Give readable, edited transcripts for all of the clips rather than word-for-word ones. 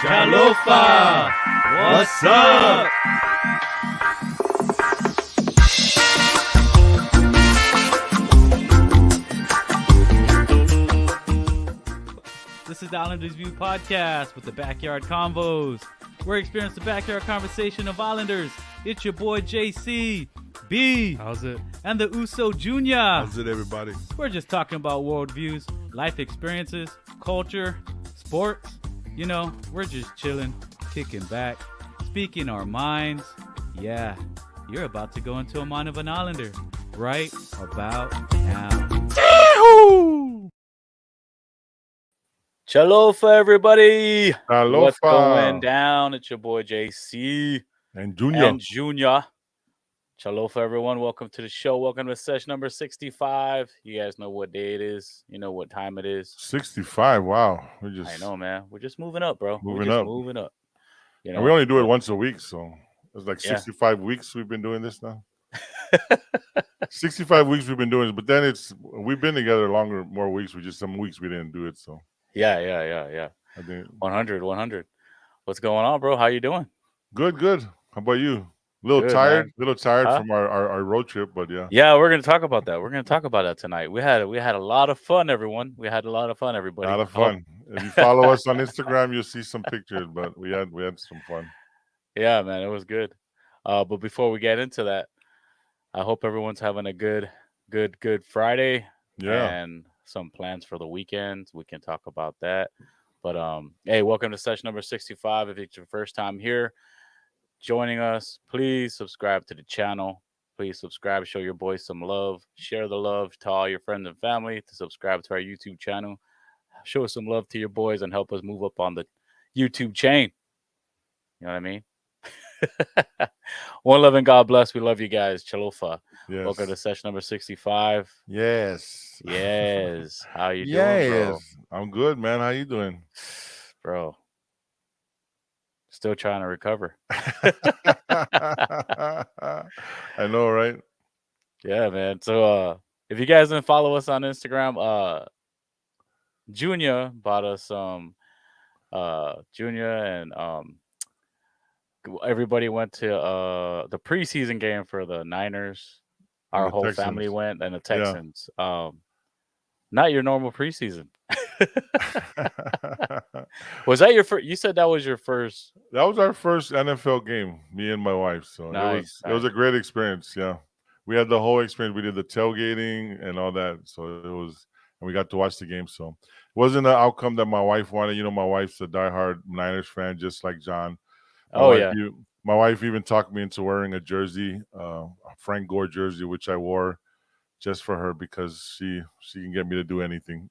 CHOLOFA, what's up? This is the Islanders View podcast with the Backyard Convos. We're experiencing the backyard conversation of Islanders. It's your boy JC, B. How's it? And the Uso Jr. How's it, everybody? We're just talking about worldviews, life experiences, culture, sports. You know, we're just chilling, kicking back, speaking our minds. Yeah, you're about to go into a mind of an Islander right about now. Chalofa, everybody. Chalofa. What's going down? It's your boy JC And Junior. Chalofa, everyone. Welcome to the show. Welcome to SESH number 65. You guys know what day it is. You know what time it is. 65. Wow. I know, man. We're just moving up, bro. Moving up. You know, and we only do it once a week, so it's like 65 weeks we've been doing this now. 65 weeks we've been doing it, but then we've been together longer, more weeks. Some weeks we didn't do it, so. Yeah. I think 100. What's going on, bro? How you doing? Good. How about you? A little tired from our road trip, but yeah. Yeah, we're gonna talk about that. We're gonna talk about that tonight. We had a lot of fun, everyone. We had a lot of fun, everybody. A lot of fun. If you follow us on Instagram, you'll see some pictures, but we had some fun. Yeah, man, it was good. But before we get into that, I hope everyone's having a good Friday. Yeah. And some plans for the weekend. We can talk about that. But hey, welcome to session number 65. If it's your first time here joining us, please subscribe to the channel. Please subscribe, show your boys some love, share the love to all your friends and family, to subscribe to our YouTube channel. Show some love to your boys and help us move up on the YouTube chain. You know what I mean? One love and God bless. We love you guys. Chalofa. Yes. Welcome to session number 65. Yes. How you doing, bro? I'm good, man. How you doing? Bro. Still trying to recover. I know, right? Yeah, man. So if you guys didn't follow us on Instagram, Junior bought us some Junior and everybody went to the preseason game for the Niners. Our whole Texans. family went, and the Texans. Not your normal preseason. Was that your first? You said that was your first. That was our first NFL game, me and my wife. So Nice. It was a great experience. Yeah, we had the whole experience. We did the tailgating and all that. So and we got to watch the game. So it wasn't an outcome that my wife wanted. You know, my wife's a diehard Niners fan, just like John. My wife even talked me into wearing a jersey, a Frank Gore jersey, which I wore just for her because she can get me to do anything.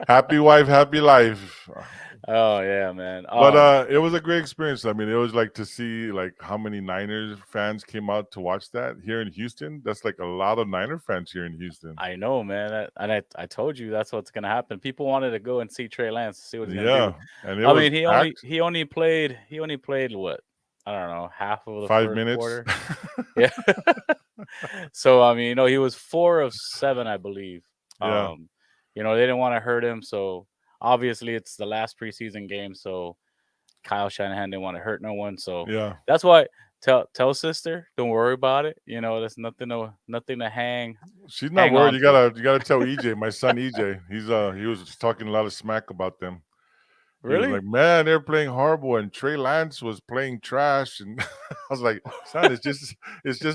Happy wife, happy life. Oh yeah, man. But it was a great experience. I mean, it was like to see like how many Niners fans came out to watch that here in Houston. That's like a lot of Niner fans here in Houston. I know, man. And I told you that's what's gonna happen. People wanted to go and see Trey Lance, see what he's gonna do. And he only played what? I don't know, half of the 5 first minutes. quarter. Yeah. So I mean, you know, he was 4 of 7, I believe. Yeah. You know, they didn't want to hurt him, so obviously it's the last preseason game, so Kyle Shanahan didn't want to hurt no one. So yeah, that's why tell sister, don't worry about it. You know, there's nothing to hang. She's not worried. You gotta tell EJ, my son EJ. He was talking a lot of smack about them. Really? He was like, man, they're playing horrible, and Trey Lance was playing trash. And I was like, son, it's just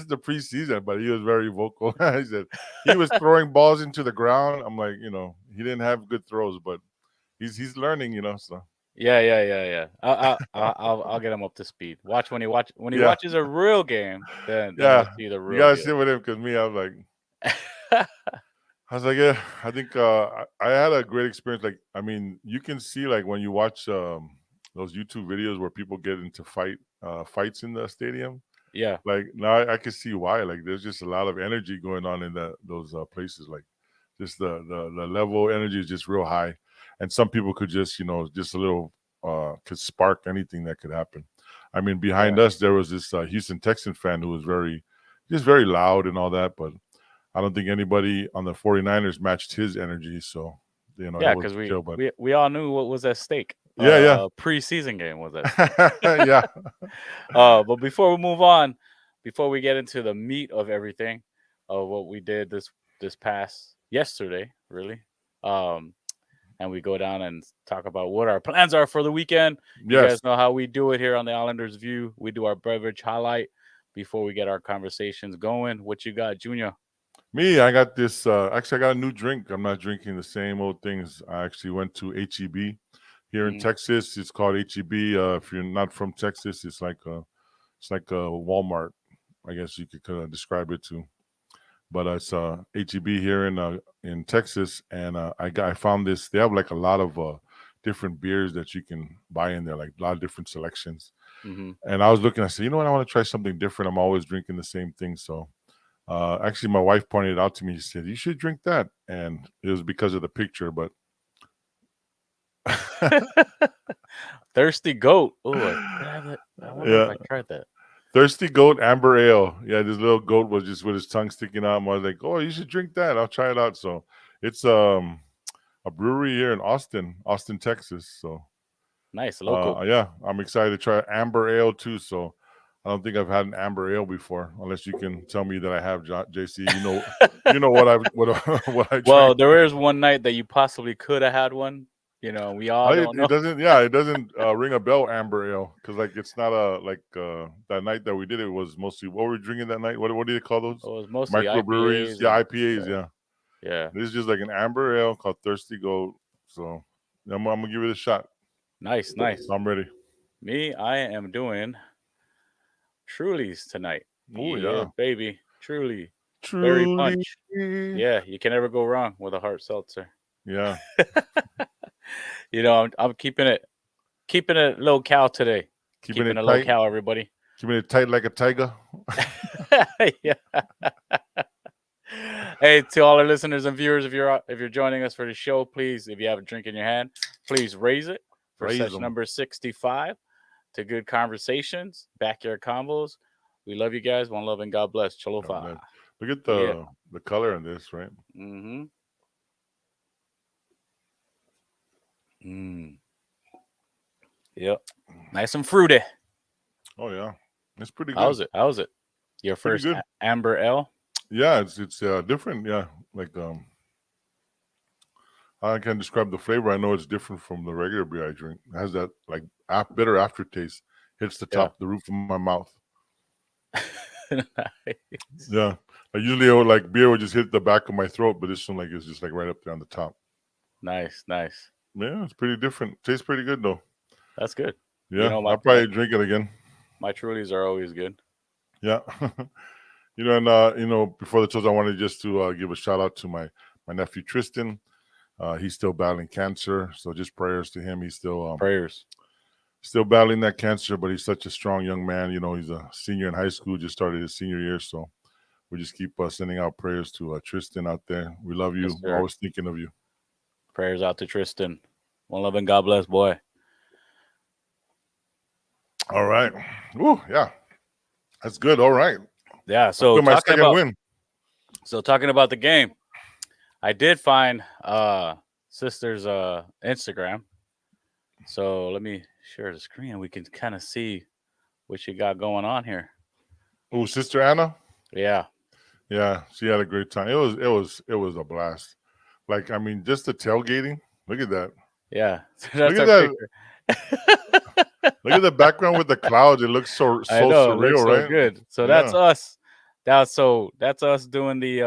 the preseason. But he was very vocal. He said he was throwing balls into the ground. I'm like, you know, he didn't have good throws, but he's learning, you know. So yeah. I'll get him up to speed. Watch when he watches a real game. Then you'll see the real. You gotta deal. sit with him because me, I was like, yeah, I think I had a great experience. Like, I mean, you can see like when you watch those YouTube videos where people get into fights in the stadium. Yeah. Like now I can see why. Like there's just a lot of energy going on in those places. Like just the level of energy is just real high. And some people could just, you know, just a little could spark anything that could happen. I mean, behind us, there was this Houston Texan fan who was very loud and all that. But I don't think anybody on the 49ers matched his energy. So you know, it Yeah, was because we chill. But we we all knew what was at stake. yeah, yeah, Preseason game was at stake. yeah. But before we move on, before we get into the meat of everything, of what we did this past yesterday, really, um, and we go down and talk about what our plans are for the weekend. You Yes, guys know how we do it here on the Islanders View. We do our beverage highlight before we get our conversations going. What you got, Junior? me. I got this. Actually, I got a new drink. I'm not drinking the same old things. I actually went to HEB here in Mm, Texas. It's called HEB. If you're not from Texas, it's like a Walmart. I guess you could kind of describe it to. But it's HEB here in Texas, and I found this. They have like a lot of different beers that you can buy in there, like a lot of different selections. mm-hmm. And I was looking, I said, you know what, I want to try something different. I'm always drinking the same thing. So actually, my wife pointed it out to me. She said, you should drink that. And it was because of the picture. But Thirsty Goat. Oh, I wonder if yeah, I tried that. Thirsty Goat Amber Ale. Yeah, this little goat was just with his tongue sticking out. And I was like, oh, you should drink that. I'll try it out. So it's a brewery here in Austin, Texas. So Nice, local. yeah, I'm excited to try amber ale too. So I don't think I've had an amber ale before, unless you can tell me that I have, JC. You know what I what I Well, drank. there is one night that you possibly could have had one. We all don't It know. doesn't. Yeah, it doesn't ring a bell. Amber ale, because like it's not a like that night that we did it was mostly what were we drinking that night. What do you call It those was mostly microbreweries? IPAs Yeah, and IPAs. yeah, Yeah, yeah. this is just like an amber ale called Thirsty Goat. So I'm gonna give it a shot. Nice, nice. I'm ready. Me, I am doing Trulies tonight. Oh Yeah, yeah, baby. Truly. Berry truly. punch. Yeah, you can never go wrong with a hard seltzer. Yeah. I'm keeping it low cal today. Keeping Keeping it it low tight, cal, everybody. keeping it tight like a tiger. Yeah. Hey, to all our listeners and viewers, if you're joining us for the show, please, if you have a drink in your hand, please raise it for Raise session them. number 65 to good conversations, backyard combos. We love you guys. One love and God bless. God Cholofa. bless. Look at Yeah. the color in this, right? Mm-hmm. Mm. Yep. Nice and fruity. Oh yeah, it's pretty good. How's it? How's it? Your Pretty first good. Amber L? Yeah, it's different. Yeah, like I can't describe the flavor. I know it's different from the regular beer I drink. It has that like bitter aftertaste. Hits the Yeah. top, the roof of my mouth. Nice. Yeah, like usually like beer would just hit the back of my throat, but this one like is just like right up there on the top. Nice, nice. Yeah, it's pretty different. Tastes pretty good though. That's good. Yeah, My I'll probably drink it again. my Trulies are always good. Yeah. And before the toast, I wanted just to give a shout out to my nephew Tristan. He's still battling cancer, so just prayers to him. He's Prayers. still battling that cancer, but he's such a strong young man. He's a senior in high school, just started his senior year, so we just keep sending out prayers to Tristan out there. We love Yes, you. We're sir. always thinking of you. Prayers out to Tristan. One love and God bless, boy. All right. Woo, yeah, that's good. All right. Yeah. That's been my second win. Talking about the game, I did find sister's Instagram. So let me share the screen. We can kind of see what you got going on here. Oh, Sister Anna. Yeah. Yeah, she had a great time. It was a blast. Like, I mean, just the tailgating. Look at that. Yeah. Look That's at our that. picture. Look at the background with the clouds. It looks so I know, it looks surreal, so right? good. So that's Yeah. us. That's us doing the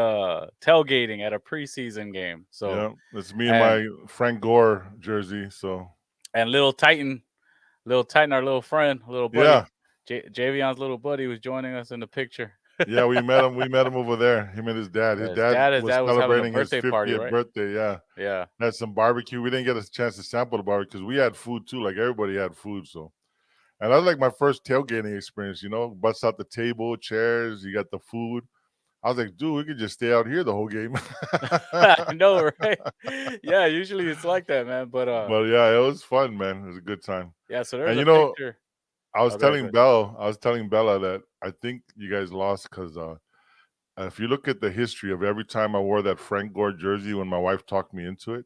tailgating at a preseason game. So Yeah. It's me and and my Frank Gore jersey. So and little Titan, our little friend, little buddy, yeah. Javion's little buddy was joining us in the picture. Yeah, we met him. We met him over there. Him and his dad. His Yeah, dad his was dad was having a celebrating his birthday party, 50th right? birthday. Yeah. Yeah. Had some barbecue. We didn't get a chance to sample the barbecue because we had food too. Like everybody had food. So and that was like my first tailgating experience, Bust out the table, chairs, you got the food. I was like, dude, we could just stay out here the whole game. I know, right? Yeah, usually it's like that, man. But But yeah, it was fun, man. It was a good time. yeah, so there's And a picture. I was Oh, go ahead, go telling ahead. Bella that I think you guys lost because if you look at the history of every time I wore that Frank Gore jersey when my wife talked me into it,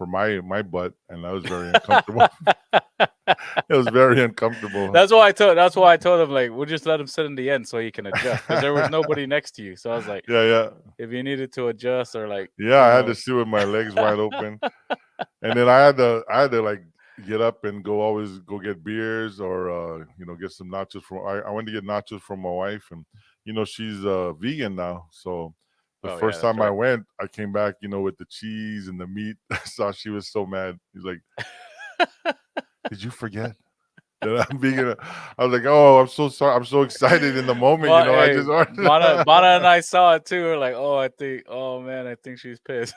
for my butt, and that was very uncomfortable. It was very uncomfortable. That's why I told him, like, we'll just let him sit in the end so he can adjust, because there was nobody next to you. So I was like, Yeah. if you needed to adjust or like, Yeah, I had to sit with my legs wide open. And then I had to like get up and always go get beers or get some nachos from I went to get nachos from my wife, and she's vegan now. So the oh yeah, first that's time I right. went, I came back, with the cheese and the meat. So she was so mad. He's like, "Did you forget that I'm vegan?" I was like, "Oh, I'm so sorry. I'm so excited in the moment, I Hey, just ordered." Mana and I saw it too. We're like, oh man, I think she's pissed.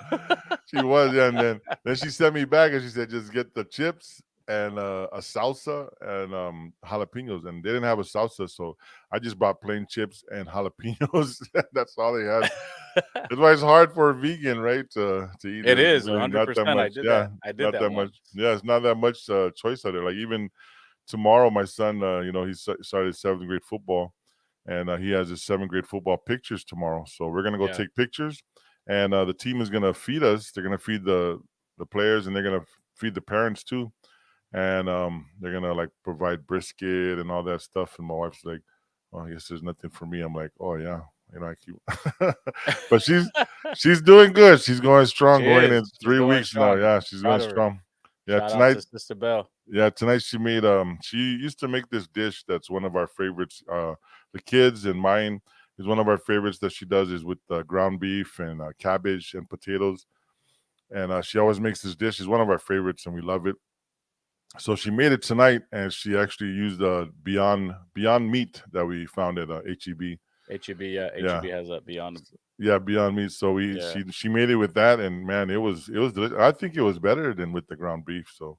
She was, yeah, and then she sent me back and she said, "Just get the chips and a salsa and jalapenos." And they didn't have a salsa, so I just bought plain chips and jalapenos. That's all they had. That's why it's hard for a vegan, right? To eat. It There's is really not that 100%. much. Yeah, I did not that that much. once. Yeah, it's not that much choice out there. Like even tomorrow, my son, he started seventh grade football, and he has his seventh grade football pictures tomorrow. So we're gonna go Yeah. take pictures, and the team is gonna feed us. They're gonna feed the players, and they're gonna feed the parents too, and they're gonna like provide brisket and all that stuff. And my wife's like, "Well, I guess there's nothing for me." I'm like, "Oh yeah." I keep, but she's doing good. She's going strong. She Going is. in She's three going weeks now. strong. Yeah, she's going Proud of her. strong. Yeah, Shout out tonight to Sister Bell. yeah, tonight she made she used to make this dish that's one of our favorites. The kids and mine is one of our favorites that she does is with ground beef and cabbage and potatoes. And she always makes this dish. It's one of our favorites and we love it. So she made it tonight and she actually used Beyond Meat that we found at HEB. HEB, yeah. Yeah. HEB has that Beyond. Yeah, Beyond Meat. So Yeah. she made it with that, and man, it was delicious. I think it was better than with the ground beef. So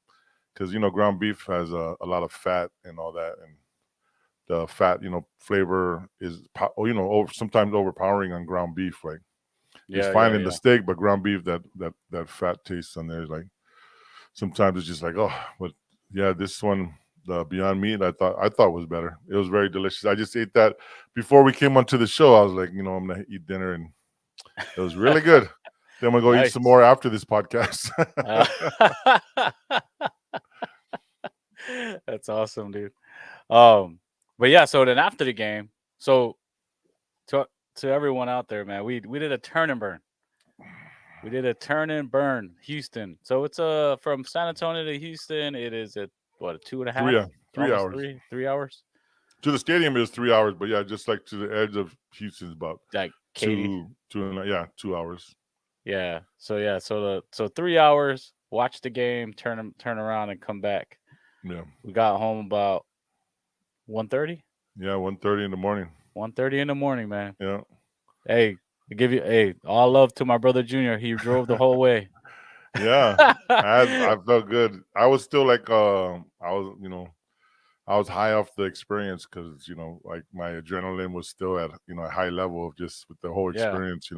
because ground beef has a lot of fat and all that, and the fat flavor is sometimes overpowering on ground beef. Like it's Yeah, fine yeah, in the yeah. steak, but ground beef that fat taste on there is like sometimes it's just like, oh, but yeah, this one, the Beyond Meat, I thought was better. It was very delicious. I just ate that before we came onto the show. I was like, I'm gonna eat dinner, and it was really good. Then I'm gonna go eat some Nice. more after this podcast. Uh, that's awesome, dude. But yeah, so then after the game, so to everyone out there, man, we did a turn and burn. We did a turn and burn, Houston. So it's from San Antonio to Houston. It is a 2.5, 3 almost hours. 3 hours. To the stadium is 3 hours, but yeah, just like to the edge of Houston's about Like Katie. 2 hours. Yeah. So 3 hours. Watch the game, turn around, and come back. Yeah. We got home about 1:30. Yeah, 1:30 in the morning. 1:30 in the morning, man. Yeah. Hey, all love to my brother Junior. He drove the whole way. Yeah. I felt good. I was still like I was high off the experience because like my adrenaline was still at a high level of just with the whole Yeah. experience.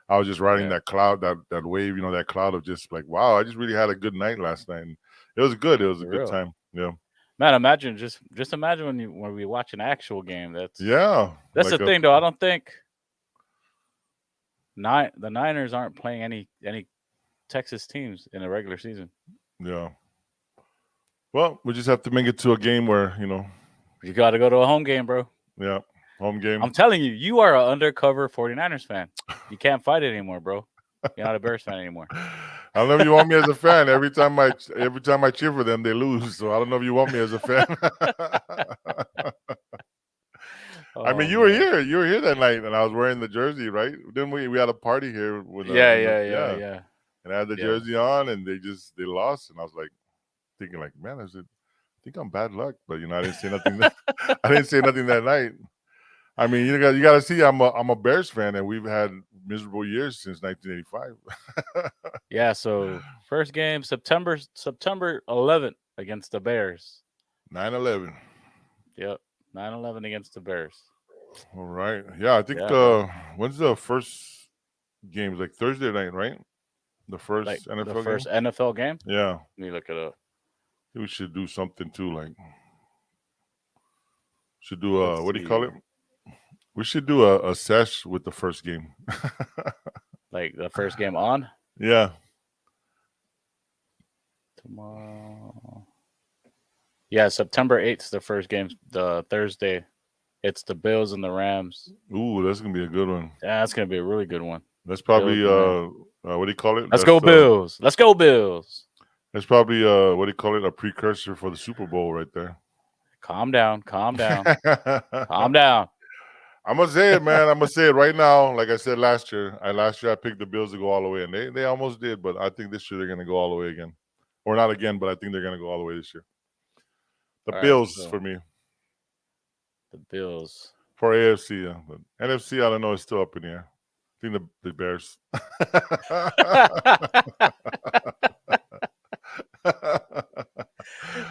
I was just riding that cloud, that wave, that cloud of just like, wow, I just really had a good night last night. And it was good. It was a For good real. time. Yeah. Man, imagine just imagine when we watch an actual game. That's Yeah. That's like the thing, though. I don't think the Niners aren't playing any Texas teams in a regular season. Yeah. Well, we just have to make it to a game where, You got to go to a home game, bro. yeah, home game. I'm telling you, you are an undercover 49ers fan. You can't fight it anymore, bro. You're not a Bears fan anymore. I don't know if you want me as a fan. Every time I cheer for them, they lose. So I don't know if you want me as a fan. I mean, you were here. You were here that night, and I was wearing the jersey, right? Didn't we? We had a party here with Yeah. And I had the jersey on, and they lost, and I was like thinking, like, man, I think I'm bad luck, but I didn't say nothing. I didn't say nothing that night. I mean, you got to see, I'm a Bears fan, and we've had miserable years since 1985. Yeah. So first game September 11th against the Bears. 9/11. Yep, 9/11 against the Bears. All right. Yeah, I think when's the first game? Like Thursday night, right? The first NFL game. The first NFL game. Yeah. Let me look it up. We should do something too, like should do what do you call it? We should do a SESH with the first game. Like the first game on? Yeah. tomorrow. Yeah, September 8th is the first game. The Thursday, it's the Bills and the Rams. Ooh, that's gonna be a good one. Yeah, that's gonna be a really good one. That's Bills probably and Rams. what do you call it? Let's go Bills. Let's go Bills. That's probably what do you call it? A precursor for the Super Bowl right there. Calm down. Calm down. Calm down. I'm gonna say it, man. I'm gonna say it right now. Like I said last year, I picked the Bills to go all the way, and they almost did, but I think this year they're gonna go all the way again, or not again, but I think they're gonna go all the way this year. The All right, Bills so for me. the Bills. For AFC, yeah. But NFC, I don't know. It's still up in the air. I think the Bears.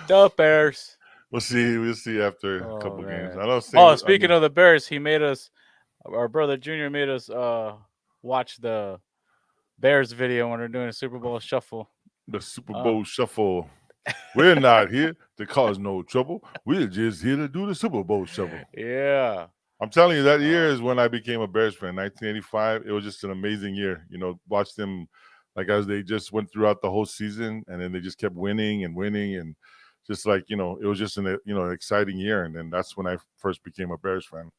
The Bears. We'll see. We'll see after a Oh, couple games. man. I don't think. Oh, speaking of the Bears, he made us. Our brother Junior made us watch the Bears video when they're doing a Super Bowl shuffle. the Super Bowl shuffle. We're not here to cause no trouble. We're just here to do the Super Bowl shuffle. Yeah. I'm telling you, that year is when I became a Bears fan. 1985. It was just an amazing year. You know, watch them like as they just went throughout the whole season, and then they just kept winning and winning, and just like it was just an exciting year. And then that's when I first became a Bears fan.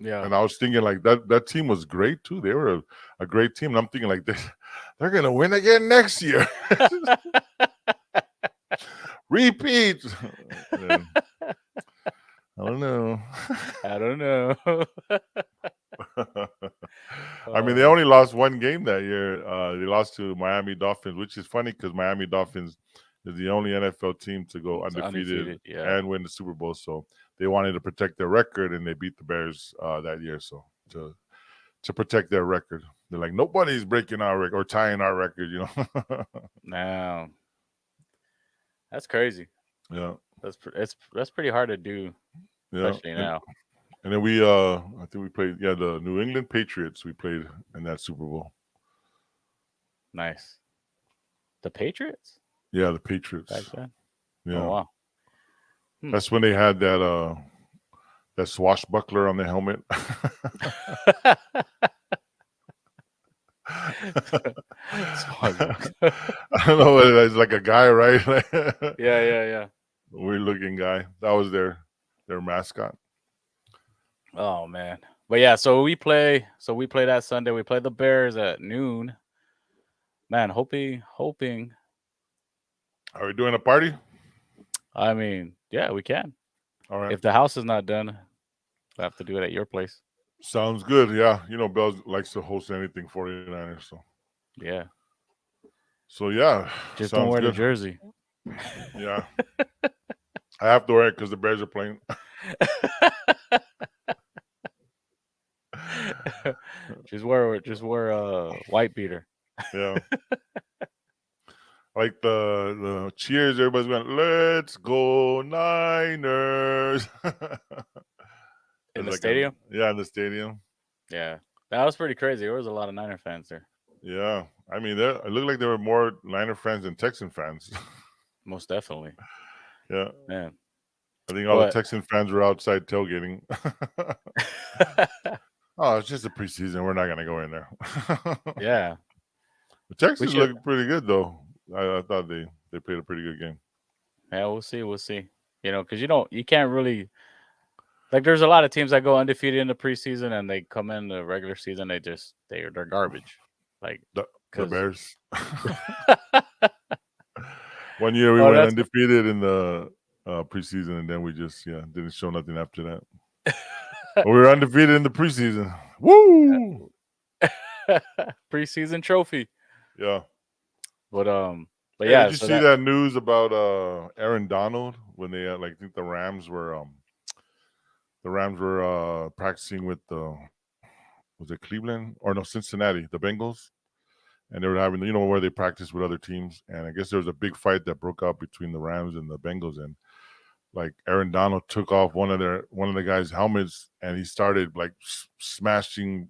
Yeah. And I was thinking like that team was great too. They were a great team. And I'm thinking like they're gonna win again next year. Repeat. And I don't know. I don't know. I mean, they only lost one game that year. They lost to Miami Dolphins, which is funny because Miami Dolphins is the only NFL team to go undefeated yeah. and win the Super Bowl. So they wanted to protect their record, and they beat the Bears that year. So to protect their record, they're like, nobody's breaking our record or tying our record. Now, that's crazy. Yeah. That's pretty hard to do, especially now. And then I think we played, the New England Patriots. We played in that Super Bowl. Nice. The Patriots? Yeah, the Patriots. Back then? Yeah. Oh, wow. That's when they had that swashbuckler on the helmet. I don't know what it is, like a guy, right? Yeah. Weird looking guy. That was their mascot. Oh man. But yeah, so we play that Sunday. We play the Bears at noon. Man, hoping. Are we doing a party? I mean, yeah, we can. All right. If the house is not done, we'll have to do it at your place. Sounds good. Yeah. Bells likes to host anything 49ers. So yeah. So yeah. Just don't wear the jersey. Yeah. I have to wear it because the Bears are playing. just wear a white beater. Yeah. Like the cheers, everybody's going, let's go Niners. In the stadium? In the stadium. Yeah. That was pretty crazy. There was a lot of Niner fans there. Yeah. I mean, it looked like there were more Niner fans than Texan fans. Most definitely. Yeah. Man. I think all the Texan fans were outside tailgating. Oh, it's just a preseason. We're not going to go in there. Yeah. The Texans look pretty good, though. I thought they played a pretty good game. Yeah, we'll see. Because you can't really, like, there's a lot of teams that go undefeated in the preseason and they come in the regular season, they're garbage. Like the Bears. One year we went undefeated in the preseason, and then we just didn't show nothing after that. But we were undefeated in the preseason. Woo! Preseason trophy. Yeah. But hey, yeah. Did you see that news about Aaron Donald when they I think the Rams were practicing with was it Cleveland or no Cincinnati, the Bengals, and they were having where they practice with other teams, and I guess there was a big fight that broke out between the Rams and the Bengals, and like Aaron Donald took off one of the guys' helmets and he started like smashing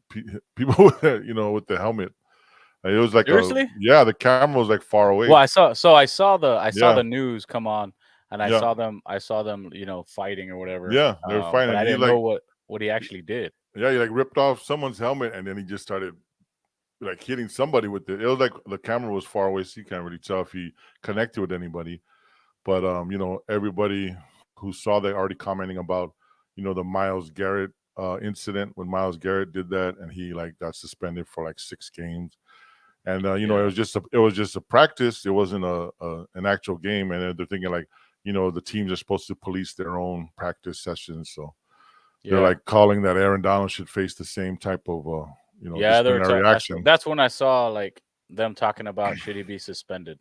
people with the helmet. It was like seriously? The camera was like far away. Well, I saw the news come on, and I saw them, fighting or whatever. Yeah, they were fighting. But I didn't know what he actually did. Yeah, he like ripped off someone's helmet and then he just started like hitting somebody with it. It was like the camera was far away, so you can't really tell if he connected with anybody. But everybody who saw that already commenting about, the Myles Garrett incident when Myles Garrett did that, and he like got suspended for like 6 games. And it Yeah. was just a practice. It wasn't an actual game, and they're thinking like, the teams are supposed to police their own practice sessions, so they're Yeah. like calling that Aaron Donald should face the same type of Yeah, disciplinary action. that's when I saw like them talking about should he be suspended.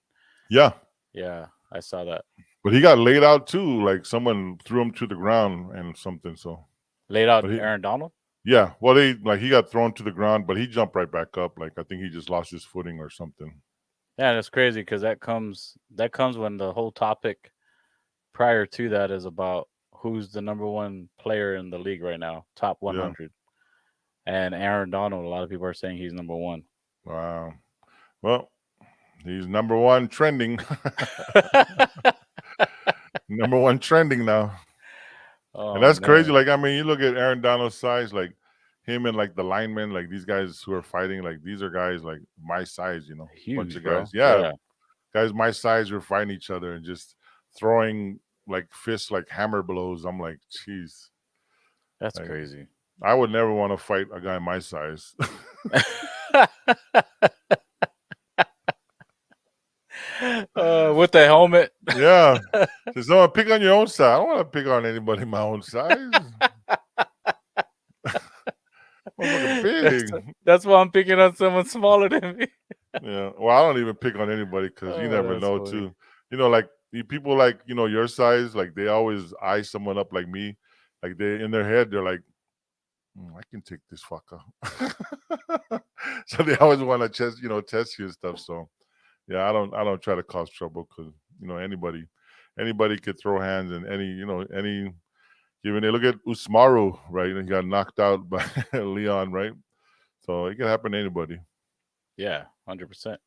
Yeah, Yeah, I saw that. but he got laid out too. Like someone threw him to the ground and something. So, Laid out but he, Aaron Donald. yeah, well, he got thrown to the ground, but he jumped right back up. Like I think he just lost his footing or something. Yeah, that's crazy because that comes when the whole topic prior to that is about who's the number one player in the league right now, top Yeah. 100. And Aaron Donald, a lot of people are saying he's number one. Wow. Well, he's number one trending. Number one trending now. And Oh that's crazy. man, Like, I mean, you look at Aaron Donald's size, like him and like the linemen, like these guys who are fighting, like these are guys like my size, bunch huge, of bro. guys. Yeah, Yeah, guys my size are fighting each other and just throwing like fists like hammer blows. I'm like, jeez. that's Like, crazy. I would never want to fight a guy my size. With the helmet. Yeah. So someone pick on your own size. I don't want to pick on anybody my own size. Motherfucker that's, big. that's why I'm picking on someone smaller than me. Yeah. Well, I don't even pick on anybody because you Oh, never that's know funny. too. Like people like, your size, like they always eye someone up like me. Like they in their head, they're like, I can take this fucker. So they always want to test you and stuff. So yeah, I don't try to cause trouble because anybody could throw hands and any even they look at Usmaru, right? And he got knocked out by Leon, right? So it can happen to anybody. Yeah, 100%.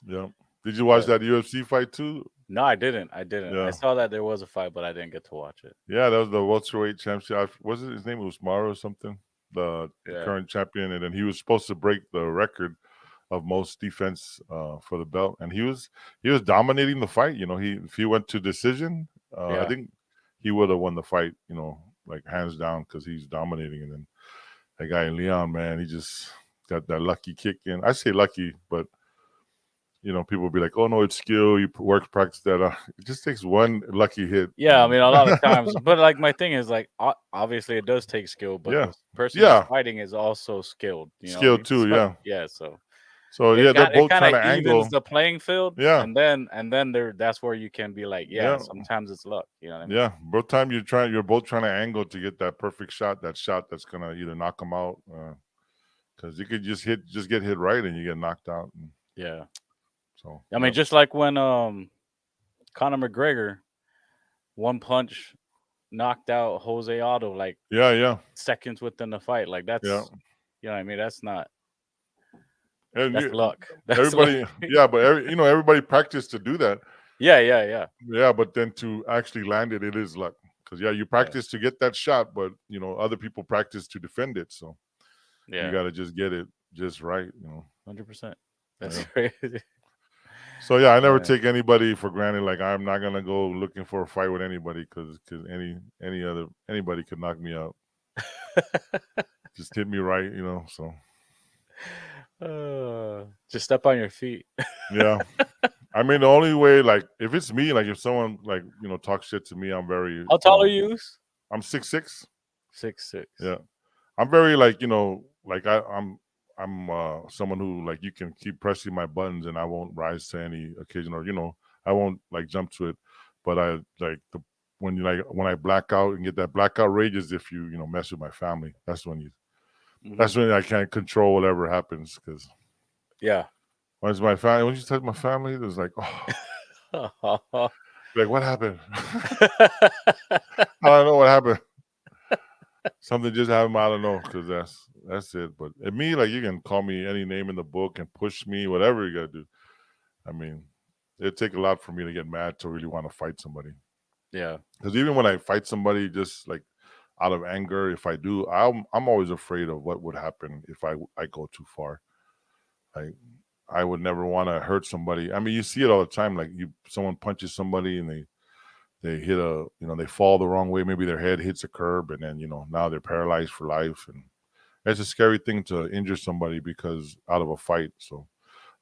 Yeah. Did you watch Yeah. that UFC fight too? No, I didn't. I didn't. I Yeah. saw that there was a fight, but I didn't get to watch it. Yeah, that was the welterweight championship. Was it his name Usmaru or something? The Yeah. current champion, and then he was supposed to break the record of most defense for the belt, and he was dominating the fight. If he went to decision, I Yeah. think he would have won the fight. Like hands down because he's dominating. And then that guy Leon, man, he just got that lucky kick in. I say lucky, but people will be like, "Oh no, it's skill. You work practice that." It just takes one lucky hit. Yeah, I mean, a lot of times, but like my thing is like, obviously it does take skill, but Yeah, the person who's yeah, fighting is also skilled. You know what I skill mean? too. So, Yeah. yeah, so So it yeah, they're got it both kind trying of to evens angle. the playing field, Yeah, and then that's where you can be like, yeah, yeah, sometimes it's luck. You know what I mean? yeah. Both time you're both trying to angle to get that perfect shot. That shot that's gonna either knock them out, because you could just get hit right and you get knocked out. Yeah. So I mean, yeah, just like when Conor McGregor one punch knocked out Jose Aldo like yeah, seconds within the fight. Like yeah. that's, you know what I mean? And That's luck. That's luck. everybody, yeah, but everybody practiced to do that. Yeah. Yeah, but then to actually land it, it is luck. Because yeah, you practice to get that shot, but other people practice to defend it. So you Yeah. got to just get it just right. 100%. That's Yeah. crazy. So yeah, I never Yeah. take anybody for granted. Like I'm not gonna go looking for a fight with anybody because anybody could knock me out. Just hit me right, So Just step on your feet. yeah, I mean the only way, like if it's me, like if someone like talks shit to me, I'm very. How tall are you? I'm 6'6". 6'6". Yeah, I'm very like like I'm someone who like you can keep pressing my buttons and I won't rise to any occasion or I won't like jump to it, but I like when I black out and get that blackout rage is if you mess with my family. That's when I can't control whatever happens because Yeah. when you touch my family, it's like like what happened? I don't know what happened. Something just happened. I don't know because that's it. But at me, like you can call me any name in the book and push me, whatever you gotta do. I mean, it'd take a lot for me to get mad to really want to fight somebody. Yeah. Because even when I fight somebody, just like out of anger, if I do, I'm always afraid of what would happen if I go too far. Like I would never want to hurt somebody. I mean, you see it all the time. Like someone punches somebody and they hit they fall the wrong way. Maybe their head hits a curb, and then now they're paralyzed for life. And it's a scary thing to injure somebody because out of a fight. So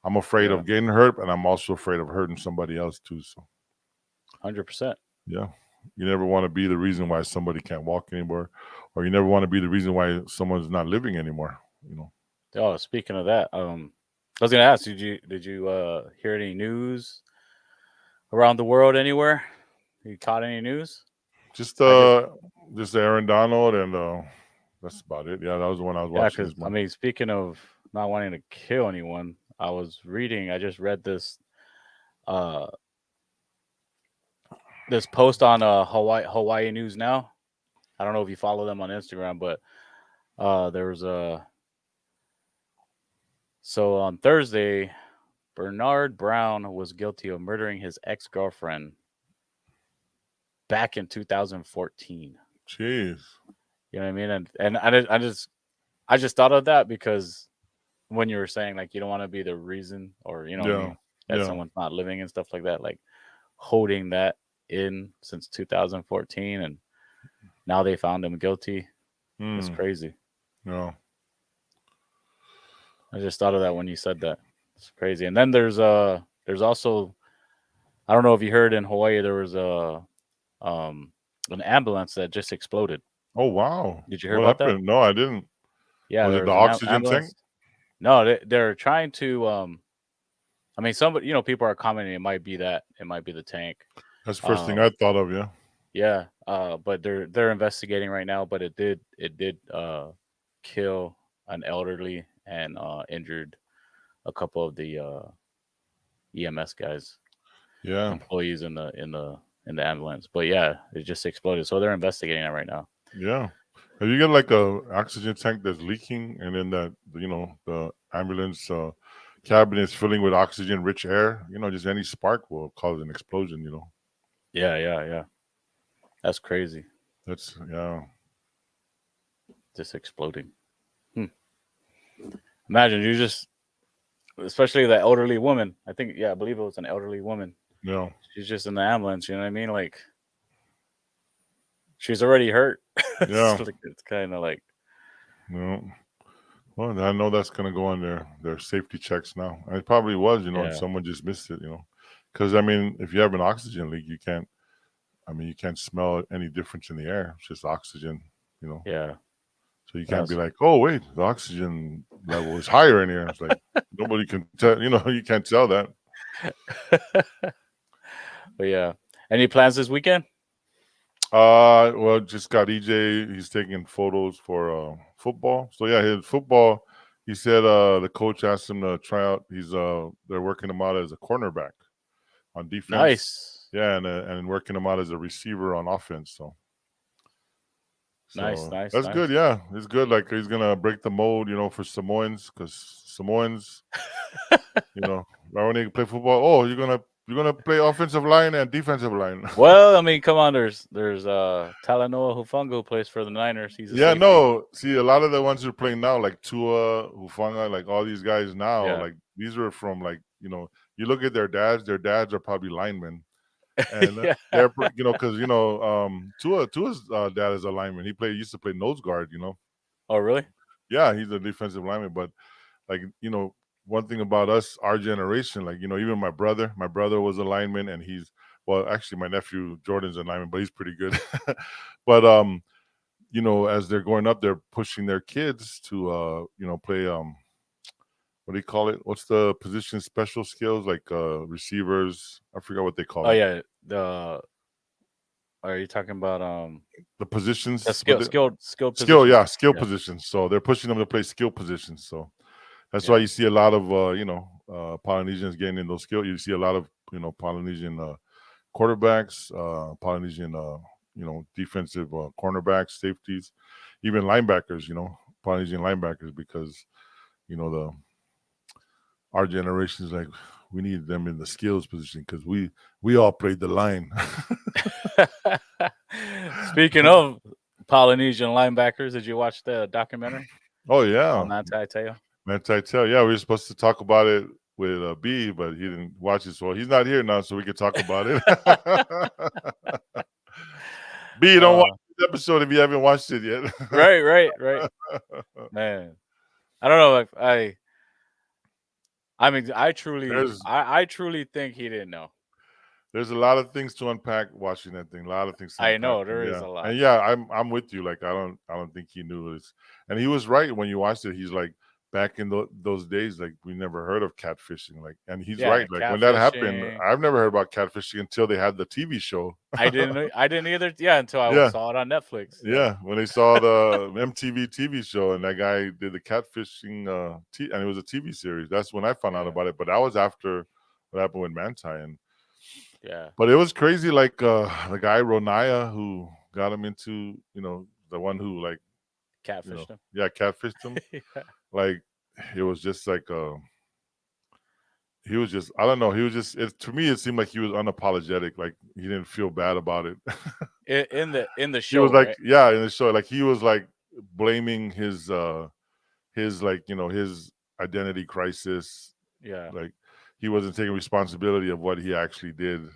I'm afraid Yeah, of getting hurt, and I'm also afraid of hurting somebody else too. So 100%. yeah, you never want to be the reason why somebody can't walk anymore, or you never want to be the reason why someone's not living anymore. Oh, speaking of that, I was gonna ask, did you hear any news around the world anywhere? You caught any news? Just I just just Aaron Donald, and that's about it. Yeah, that was the one I was Yeah, watching because this I morning. mean, speaking of not wanting to kill anyone, I just read uh this post on Hawaii News Now. I don't know if you follow them on Instagram, but there was a so on Thursday, Bernard Brown was guilty of murdering his ex-girlfriend back in 2014. Jeez. You know what I mean? And I just thought of that because when you were saying like you don't want to be the reason, or you know what I Yeah. mean, that Yeah. someone's not living and stuff like that, like holding that in since 2014, and now they found him guilty. That's Hmm. crazy. Yeah. I just thought of that when you said that. It's crazy. And then there's also, I don't know if you heard, in Hawaii there was a um an ambulance that just exploded. Oh wow. Did you hear What about that? happened? No, I didn't. Yeah, Was there it the was an oxygen tank? ambulance. No, they're trying to I mean, somebody, people are commenting it might be that, it might be the tank. That's the first thing Um I thought of. Yeah. yeah, but they're investigating right now, but it did kill an elderly and injured a couple of the EMS guys, Yeah. employees in the ambulance. But yeah, it just exploded. So they're investigating it right now. Yeah. If you get like a oxygen tank that's leaking, and then the ambulance cabin is filling with oxygen rich air, just any spark will cause an explosion. Yeah, yeah, yeah. That's crazy. That's yeah. Just exploding. Hmm. Imagine you just, especially the elderly woman. I think, yeah, I believe it was an elderly woman. Yeah. She's just in the ambulance. You know what I mean? Like she's already hurt. Yeah. It's kind of like, No. Well, I know that's gonna go on their safety checks now. And it probably was, and yeah, someone just missed it. Because I mean, if you have an oxygen leak, you can't. I mean, you can't smell any difference in the air. It's just oxygen. You know, yeah. so you can't be That's like, oh wait, the oxygen level is higher in here. It's like nobody can tell. You can't tell that. but yeah. Any plans this weekend? Well, just got EJ. He's taking photos for football. So yeah, his football. He said the coach asked him to try out. They're working him out as a cornerback on defense. Nice. Yeah, and working him out as a receiver on offense. Nice, So nice, that's good. nice. Yeah, it's good. Like he's gonna break the mold, for Samoans, because Samoans, right when they play football, oh, you're gonna play offensive line and defensive line. Well, I mean, come on. There's Talanoa Hufanga who plays for the Niners. He's a Yeah, safety. no. See, a lot of the ones who are playing now, like Tua, Hufanga, like all these guys now, Yeah. like these are from like you look at their dads. Their dads are probably linemen, and Yeah. because Tua's dad is a lineman. Used to play nose guard. Oh, really? Yeah, he's a defensive lineman. But like one thing about us, our generation, like even my brother was a lineman, and well, actually, my nephew Jordan's a lineman, but he's pretty good. But as they're growing up, they're pushing their kids to play what do you call it? What's the position? Special skills, like receivers. I forgot what they call Oh, it. yeah. Are you talking about The the positions, skilled skill, positions? yeah, skill Yeah. positions. So they're pushing them to play skill positions. So that's why Yeah. you see a lot of Polynesians getting in those skills. You see a lot of Polynesian quarterbacks, Polynesian defensive cornerbacks, safeties, even linebackers. Polynesian linebackers, because the our generation is like, we need them in the skills position because we all played the line. Speaking of Polynesian linebackers, did you watch the documentary Oh on yeah, Manti Te'o? Anti-Tell. Yeah, we were supposed to talk about it with B, but he didn't watch it, so he's not here now, so we could talk about it. B, don't watch uh, this episode if you haven't watched it yet. right, man. I don't know. Like I mean, there's I truly think he didn't know. there's a lot of things to unpack watching that thing. A lot of things to I unpack. know there is Yeah, a lot. and yeah, I'm with you. Like I don't think he knew this, and he was right when you watched it. He's like back in those days, like we never heard of catfishing. Like, and he's Yeah, right. Like when that happened, catfishing. I've never heard about catfishing until they had the TV show. I didn't either. Yeah, until I Yeah, saw it on Netflix. Yeah, yeah. When they saw the MTV TV show and that guy did the catfishing, and it was a TV series. That's when I found out yeah, about it. But that was after what happened with Manti, and yeah. but it was crazy. Like the guy Ronaya who got him into, the one who like, Catfished him. yeah, catfished him. Yeah. Like it was just like he was just, I don't know, he was just, to me it seemed like he was unapologetic. Like he didn't feel bad about it. In the He was show, like, right? yeah, in the show, like he was like blaming his like, his identity crisis. Yeah, Like he wasn't taking responsibility of what he actually did,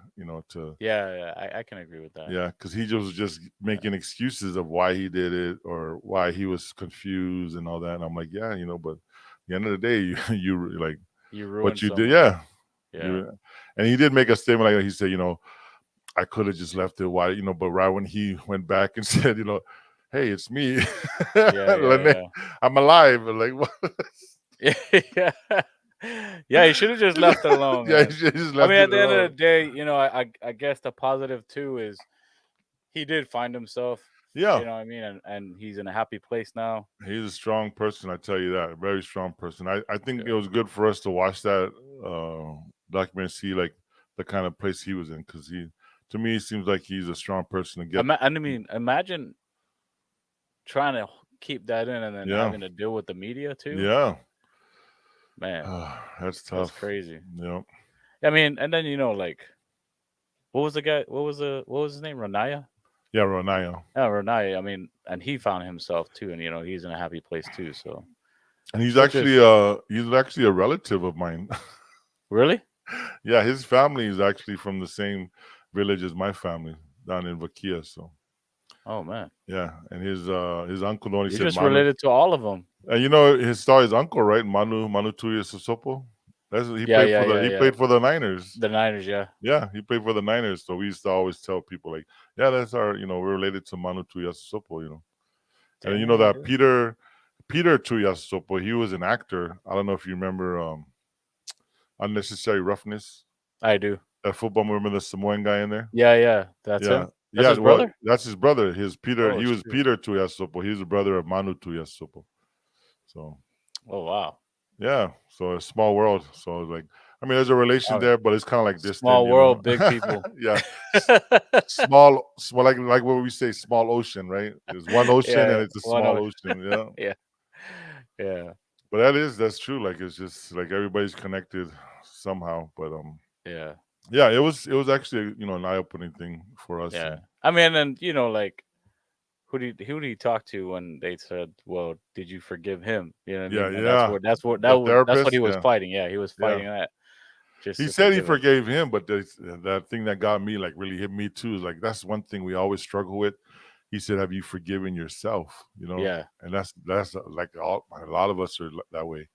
to, yeah. I can agree with that. yeah, because he was just Yeah. making excuses of why he did it or why he was confused and all that. And I'm like, yeah, but at the end of the day, you like You what ruined you did, someone. yeah. Yeah, You, and he did make a statement like that. He said, I could have just left it. Why, but right when he went back and said, hey, it's me, Lene, yeah, I'm alive. Like, what? yeah. Yeah. Yeah, he should have just left it alone, Yeah, man. he just I left mean, it at the end of alone. the day, I guess the positive too is he did find himself. Yeah, You know what I mean? And he's in a happy place now. he's a strong person. I tell you that, very strong person. I think it Yeah. was good for us to watch that documentary, see like the kind of place he was in, because to me, it seems like he's a strong person to get. I mean, imagine trying to keep that in and then Yeah, having to deal with the media too. yeah, Man, that's that's tough. crazy. Yeah, I mean, and then like what was the guy? What was his name? Renaya? yeah, Ronaya. Yeah, Renaya. I mean, and he found himself too, and he's in a happy place too. So And it just he's actually a relative of mine. really, Yeah, his family is actually from the same village as my family down in Vakia. So oh man, yeah, and his uncle only you're said just Manu. related to all of them. And his uncle, right? Manu Tuya Sosopo. That's he Yeah. played for the Niners. The Niners, yeah. Yeah, he played for the Niners. So we used to always tell people like, yeah, that's we're related to Manu Tuya Sosopo. And then Dang, that really? Peter Tuya Sosopo, he was an actor. I don't know if you remember Unnecessary Roughness. I do. That football movie, remember the Samoan guy in there? Yeah. That's Yeah. him. That's Yeah, his well, brother. that's his brother. Oh He was shoot. Peter Tuyasopo. He was the brother of Manu Tuyasopo. So Oh wow. yeah, so a small world. So it's like, I mean, there's a relation Oh, there, but it's kind of like distant, small world, big people. Yeah, small, like what we say, small ocean, right? There's one ocean and Yeah. it's a One small of ocean, yeah. yeah. Yeah. But that's true. Like it's just like everybody's connected somehow. But Yeah. yeah, it was actually an eye opening thing for us. Yeah. And I mean, and like who did he talk to when they said, "Well, did you forgive him?" You know what I yeah, mean? And yeah, the that's what therapist, he was yeah, fighting. Yeah, he was yeah. fighting that just He to said he forgive him. forgave him, but that thing that got me, like, really hit me too, is like that's one thing we always struggle with. He said, "Have you forgiven yourself?" Yeah. And that's like a lot of us are that way.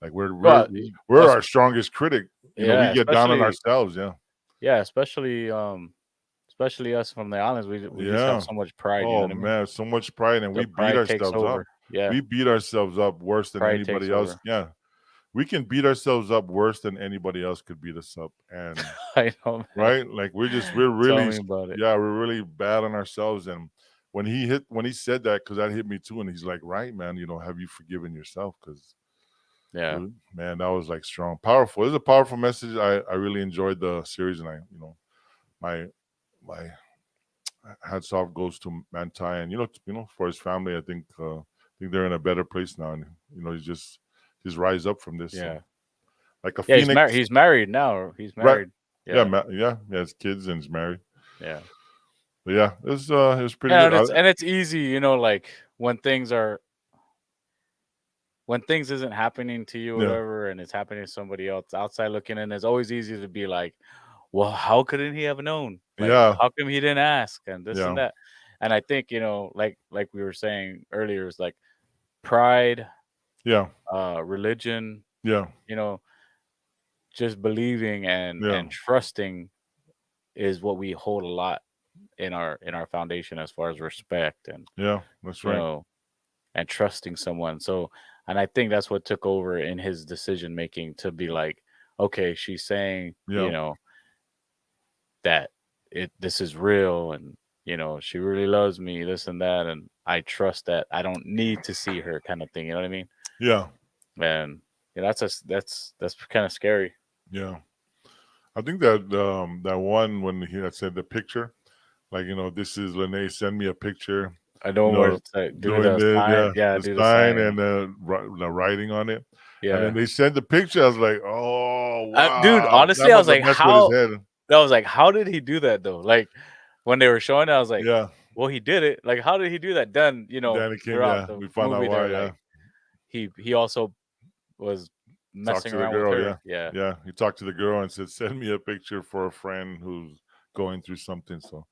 Like Well, we're our strongest critic. We yeah, get down on ourselves. Yeah, especially us from the islands. We just have yeah. so much pride. You know Oh what I mean? man, so much pride, and The we beat pride takes ourselves up. over. Yeah, We beat ourselves up worse than pride takes anybody else. over. Yeah, we can beat ourselves up worse than anybody else could beat us up, and I know, man. right, like we're Tell really, me about it. yeah, we're really bad on ourselves. And when he said that, because that hit me too, and he's like, right, man, have you forgiven yourself? Because Yeah, man, that was like strong, powerful. It's a powerful message. I really enjoyed the series, and my my hats off goes to Manti, and for his family. I think they're in a better place now, and he's rise up from this. So yeah, like a yeah. He's married. phoenix, He's married now. He's right? married. Yeah, Yeah, yeah, he has kids and he's married. yeah. But yeah, it was pretty Yeah, good. and it's easy. Like when things are when things isn't happening to you or Yeah. whatever, and it's happening to somebody else outside looking in, it's always easy to be like, well, how couldn't he have known? Like, Yeah. how come he didn't ask and this and Yeah. that? And I think, like we were saying earlier, it's like pride, Yeah. religion, Yeah. you know, just believing Yeah. and trusting is what we hold a lot in our foundation as far as respect and Yeah. That's you right. know and trusting someone. So, and I think that's what took over in his decision making to be like, okay, she's saying, Yeah. that this is real and she really loves me, this and that, and I trust that I don't need to see her kind of thing. You know what I mean? Yeah. And that's kind of scary. Yeah. I think that that one when he had said the picture, like this is Lene. Send me a picture. I You know where know, it's like do doing the this, sign, yeah, yeah, the do the sign sign, and the writing on it, and then yeah. they sent the picture. I was like, oh Dude, wow, that honestly, I was must have like, messed with his how? head. I was like, how did he do that though? Like when they were showing it, I was like, Yeah. well, he did it. Like, how did he do that? Then Then it came. throughout Yeah, the we found out movie, why. they're Yeah, like, he also was talked messing to the around with girl. Yeah, her. Yeah, yeah. He talked to the girl and said, send me a picture for a friend who's going through something. So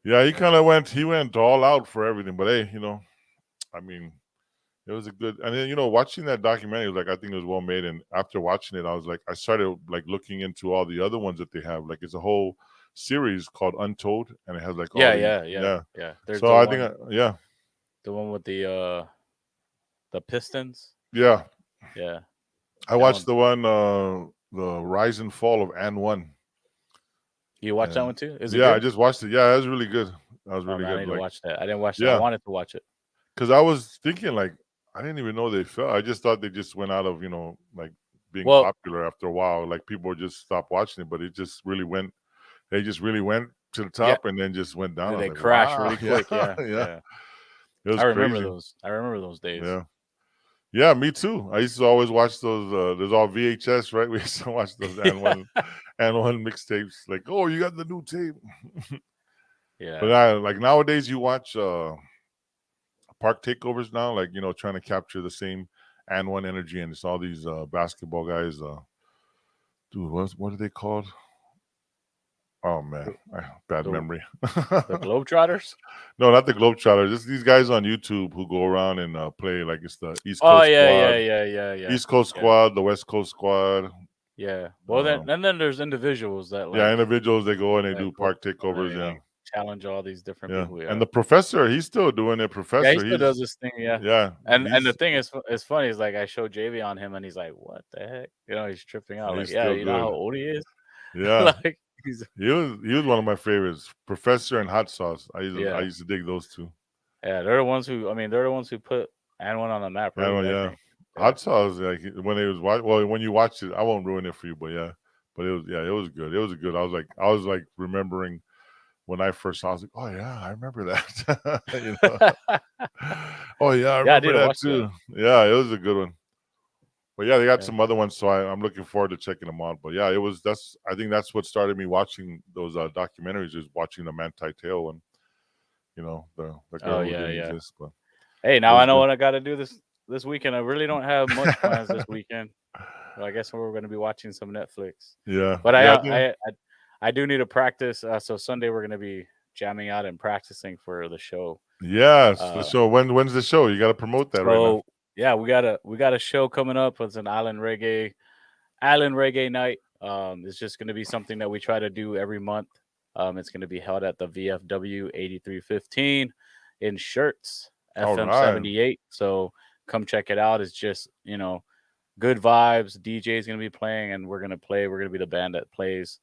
yeah, he kind of went. He went all out for everything. But hey, I mean, it was a good, and then watching that documentary was like I think it was well made. And after watching it, I was like, I started like looking into all the other ones that they have. Like it's a whole series called Untold, and it has like all yeah, these. yeah, yeah, Yeah. yeah. There's So I think yeah, the one with the Pistons. yeah. Yeah, I that watched one's. the one, the Rise and Fall of Anne One. You watch that And one too? Is it yeah, I good? just watched it. Yeah, that was really good. That was Oh really man, I good. need to Like watch that. I didn't watch that. I yeah, wanted to watch it. because I was thinking like I didn't even know they fell. I just thought they just went out of like being Well, popular after a while. Like people just stopped watching it, but it just really went. They just really went to the yeah, top and then just went down. I was they like, crash wow, really yeah, quick. Yeah, yeah, yeah. it was I remember crazy. those. I remember those days. Yeah, yeah, me too. I used to always watch those. There's all VHS, right? We used to watch those and one mixtapes. Like, oh, you got the new tape. But Yeah. I like nowadays you watch park takeovers now, like trying to capture the same and one energy, and it's all these basketball guys. Dude, what are they called? Oh man, The bad the, memory. the Globetrotters. No, not the Globetrotters. Just these guys on YouTube who go around and play like it's the East Oh Coast yeah, yeah, Squad, yeah, yeah, yeah, East Coast yeah, Squad, the West Coast Squad. yeah. Well, then Um, and then there's individuals that yeah, individuals they go and they do go park and takeovers. they Yeah, like challenge all these different yeah. people. And Yeah, the professor, he's still doing it. yeah. He Professor, still does this thing. Yeah, yeah, and the he's thing is funny is like I showed JV on him and he's like, what the heck? He's tripping out. Like, he's yeah, still you know how good. old he is. Yeah, Like he's he was one of my favorites. Professor and Hot Sauce. I yeah, used to dig those two. yeah. They're the ones who they're the ones who put and one on the map, Yeah, really. well, I yeah. think. Yeah. Hot Sauce, like when it was well, when you watch it, I won't ruin it for you, but yeah. But it was it was good. It was good. I was like remembering when I first saw. I was like, oh yeah, I remember that. Oh yeah, I Yeah, I need remember to that watch that. too. Yeah, it was a good one. But yeah, they got Yeah. some other ones, so I'm looking forward to checking them out. But yeah, it was that's I think that's what started me watching those documentaries is watching the Manti Te'o and the Oh girl who yeah, didn't yeah. exist. But Hey, it now I was know good. what I got to do this weekend. I really don't have much plans this weekend. Well, I guess we're going to be watching some Netflix. Yeah, But yeah, I think I do need to practice. So Sunday we're going to be jamming out and practicing for the show. yes. The Uh, show when's the show? You got to promote that right now. so yeah, we got a show coming up. It's an Island Reggae night. It's just going to be something that we try to do every month. It's going to be held at the VFW 8315 in Shirts, All FM right. 78. So come check it out. It's just, good vibes. DJ is going to be playing and we're going to play. We're going to be the band that plays.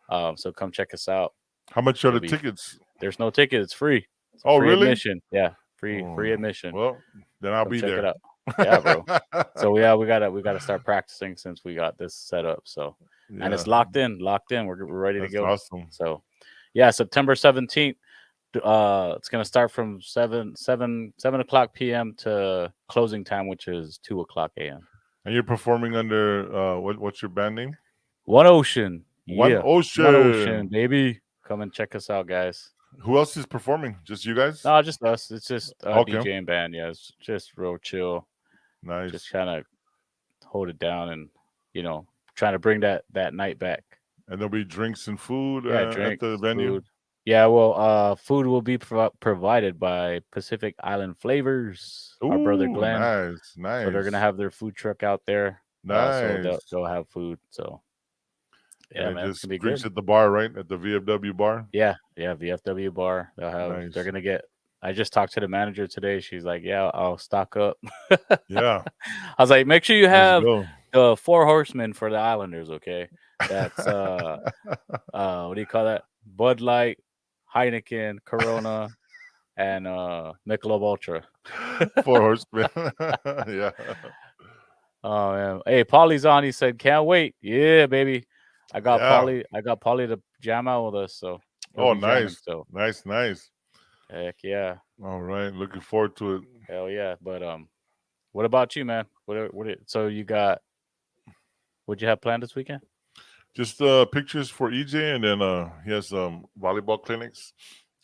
So come check us out. How much are It'll the be, tickets? there's no ticket. It's free. It's a Oh, free really? admission. Yeah. Free, Oh, free admission. well, then I'll Come be check it there. out. Yeah, bro. So yeah, we gotta start practicing since we got this set up. So, and it's Yeah, locked in, locked in. We're ready to that's go. awesome. So, yeah, September 17th. It's gonna start from 7 o'clock p.m. to closing time, which is 2 o'clock a.m. And you're performing under what's your band name? One Ocean, One yeah, One Ocean, Ocean. baby. Come and check us out, guys. Who else is performing? Just you guys? No, just us. It's just Okay. DJ and band. Yeah, it's just real chill. just Nice. trying to hold it down and trying to bring that night back. And there'll be drinks and food Yeah, at drinks, the venue. food. Yeah, well, food will be provided by Pacific Island Flavors, our brother Ooh, Glenn. nice, So they're gonna nice, have their food truck out there. So they'll nice. they'll have food. So yeah, And man, it's just gonna be drinks good. at the bar, right? At the VFW bar. Yeah, yeah, VFW bar. They're Nice. gonna get. I just talked to the manager today. She's like, "Yeah, I'll stock up." Yeah, I was like, "Make sure you let's have go. the four horsemen for the Islanders, okay? That's what do you call that? Bud Light, Heineken, Corona, and Michelob Ultra." Four horsemen. Yeah, Oh man. Hey, Polly's on. He said, "Can't wait." Yeah, baby. I got yeah. Polly. I got Polly to jam out with us, so he'll Oh, be jamming. nice, So nice, nice. heck yeah, All right, looking forward to it. hell yeah. But what about you, man? So you got what'd you have planned this weekend? Just pictures for EJ, and then he has volleyball clinics.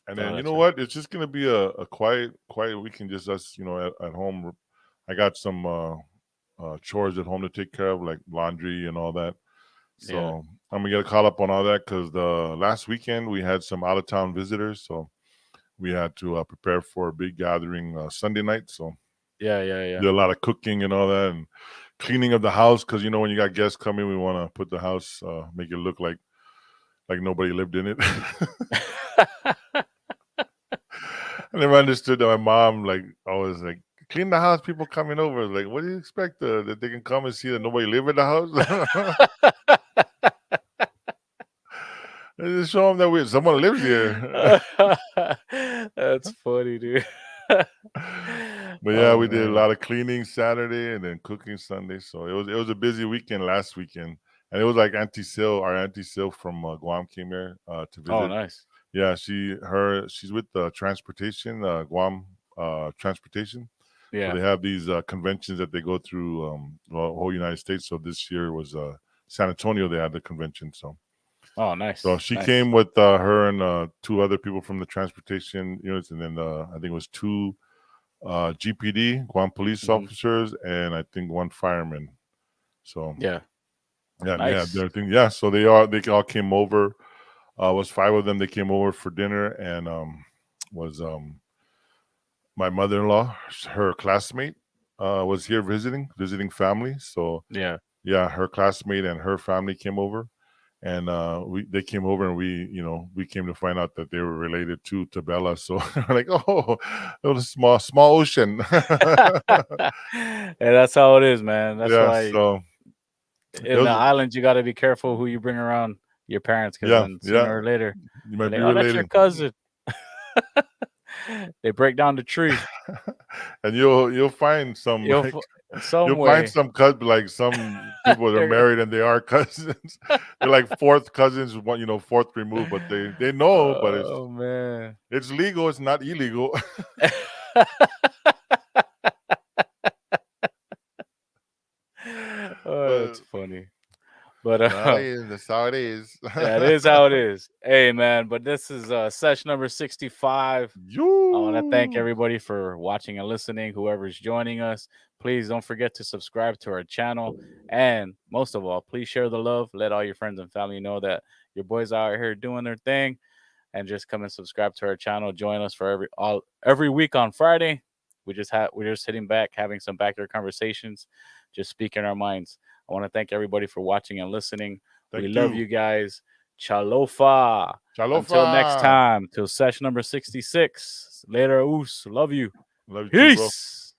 And Oh, then you that's know right. what? It's just gonna be a quiet weekend, just us, at home. I got some chores at home to take care of, like laundry and all that. Yeah. So I'm gonna get a call up on all that because the last weekend we had some out of town visitors, so we had to prepare for a big gathering Sunday night. So Yeah, yeah, yeah. did a lot of cooking and all that, and cleaning of the house because when you got guests coming, we want to put the house, make it look like nobody lived in it. I never understood that my mom like always like clean the house. People coming over, like, what do you expect that they can come and see that nobody live in the house? Just show them that someone lives here. That's funny, dude. But yeah, Oh we did a man. lot of cleaning Saturday and then cooking Sunday. So it was a busy weekend last weekend, and it was like our Auntie Sil from Guam came here to Oh, visit. nice. Yeah, she's with the transportation, Guam transportation. So Yeah. they have these conventions that they go through the whole United States. So this year was San Antonio. They had the convention. Oh, So nice. she Nice. came with her and two other people from the transportation units, and then I think it was two GPD, Guam police Hmm. officers, and I think one fireman. So Yeah. yeah, and they had Nice. their thing. Yeah, so they all came over. Was five of them. They came over for dinner, and was my mother-in-law, her classmate, was here visiting family. So Yeah. yeah, her classmate and her family came over, and they came over, and we came to find out that they were related to Tabella. So we're like, oh, it was a small ocean. Yeah, that's how it is, man. That's Yeah, why so it in the was islands you got to be careful who you bring around your parents, because yeah, then yeah. sooner or later You they're might like, be "Oh, that's your related. cousin." They break down the tree. And you'll find some You'll like some you'll find way. some like some people that are They're- married and they are cousins. They're like fourth cousins, fourth removed, but they know, but oh man. it's legal, it's not illegal. Oh, But that's funny. But that's how it is. that is how it is. Hey man, but this is session number 65. I want to thank You everybody for watching and listening, whoever's joining us. Please don't forget to subscribe to our channel. And most of all, please share the love. Let all your friends and family know that your boys are out here doing their thing. And just come and subscribe to our channel. Join us for every week on Friday. We're just sitting back, having some backyard conversations, just speaking our minds. I want to thank everybody for watching and listening. We thank love you. you guys. Chalofa. Until next Chalofa. time, till session number 66. Later, oos. Love you. Love you too, bro. Peace.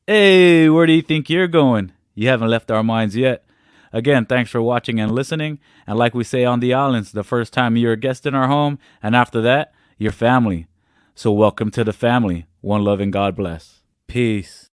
Hey, where do you think you're going? You haven't left our minds yet. Again, thanks for watching and listening. And like we say on the islands, the first time you're a guest in our home, and after that, you're family. So welcome to the family. One love and God bless. Peace.